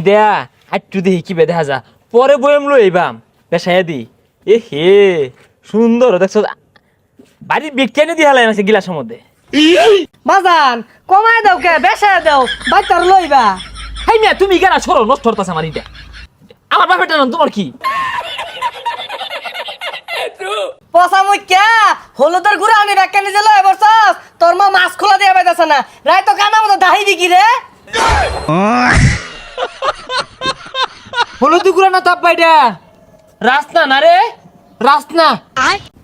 দেয়া একটু দেখি কি বেদে হাজা পরে বইম লইবাম পেশায় দি এ হে সুন্দর দেখছো বাড়ির বিজ্ঞানে দিয়ে হালাই আছে গিলাসের মধ্যে বাজান কমায় দাও কে বেশে দাও বাচ্চার লইবা। হাই মিয়া তুমি কেন সরো নষ্ট হতাছে আমার ইটা আমার বাপেরটা না তোমার কি পচা মুই কে হলুদের গুড়া আনি ব্যাখ্যা নিজে লয় বসছস তোর মা মাছ খোলা দিয়ে পাইতাছে না রাই তো কানা মতো দাহি বিকি রে। হলুদ গুড়া না তাপ বাইটা রাস্তা না রে রাস্তা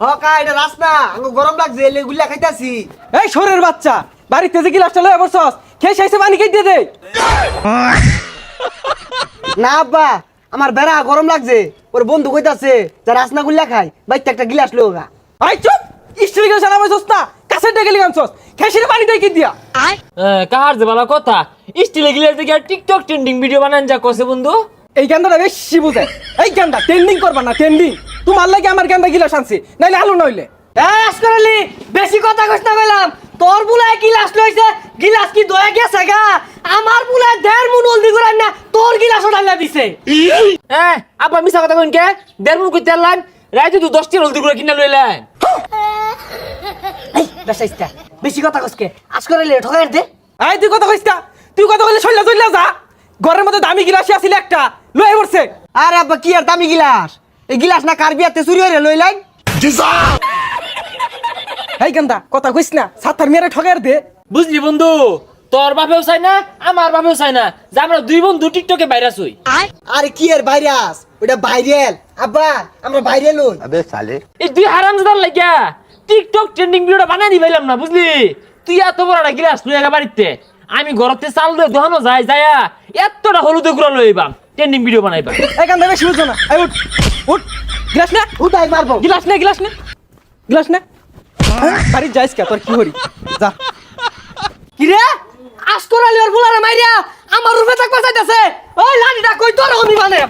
হ কা এটা রাস্তা আঙ্গো গরম লাগছে এলে গুলা খাইতাছি। এই শোরের বাচ্চা বাড়িতে যে গিলাসটা লয়ে বসছস খেয়ে শেষে পানি খেয়ে দিয়ে দে। না আব্বা আমার বেড়া গরম লাগছে ওর বন্ধু কইতাছে যে রাসনা গুলা খাই বাইতে একটা গিলাস লোগা। আই চুপ স্টিল গিলাস আনা বসছস না কাছের ডেকে লিগানছস খেয়ে শেষে পানি দিয়ে দিয়া। কাহার যে ভালো কথা স্টিলে গিলাস দেখে টিকটক ট্রেন্ডিং ভিডিও বানান যা কসে বন্ধু এই গান্দাটা বেশি বুঝে এই গান্দা ট্রেন্ডিং করবা না ট্রেন্ডিং তোমার লাগে আমার গান্দা গিলাস আনছি নাইলে আলু নইলে। আসকরালি বেশি কথা কইছ না কইলাম তোর বুলায় গিলাস লইছে গিলাস কি দয়ে গেছে গা আমার বুলায় 1.5 মুন হলদি গুড়া না তোর গিলাস ওঠাইলা দিছে। আপা মিছা কথা কইন কে 1.5 মুন কইতে আনলাম রাইতে তুই 10 টি হলদি গুড়া কিনা লইলেন এই বেশাইস্তা বেশি কথা কইছকে আসকরালি ঠকাই দে। আই তুই কথা কইস্তা তুই কথা কইলে চইলা চইলা যা ঘরের মধ্যে দামি গিলাস আছিল একটা লয়ে পড়ছে। আরে আব্বা কি আর দামি গিলাস এই গিলাস না কার বিয়াতে চুরি হইরে লইলাই। এই গান্দা কথা কইস না সাতার মেরে ঠকাই দে। বুঝলি বন্ধু তোর বাপেও চাই না আমার বাপেও চাই না যে আমরা দুই বন্ধু টিকটকে ভাইরাস হই। আরে কি আর ভাইরাস ওটা ভাইরাল আব্বা আমরা ভাইরাল হই। এই দুই হারামজাদার লাগিয়া টিকটক ট্রেন্ডিং ভিডিওটা বানাই দি পাইলাম না বুঝলি তুই এত বড় একটা গিলাস লই আগা বাড়িতে আমি ঘরতে চাল দিয়ে দোহানো যায় যায়া এতটা হলুদ গুঁড়া লইবাম ট্রেন্ডিং ভিডিও বানাইবা। এই গান্দা বেশি বুঝছো না এই উঠ উঠ গিলাস নে উঠাই মারবো গিলাস নে গিলাস নে গিলাস নে বাড়ি যাইস কে তোর কি হরি যা। কি রে আসকরালি ওর বুলারে মাইরা আমার রূপে থাকবা চাইতাছে ওই লাঠিটা কই তোর আমি মানে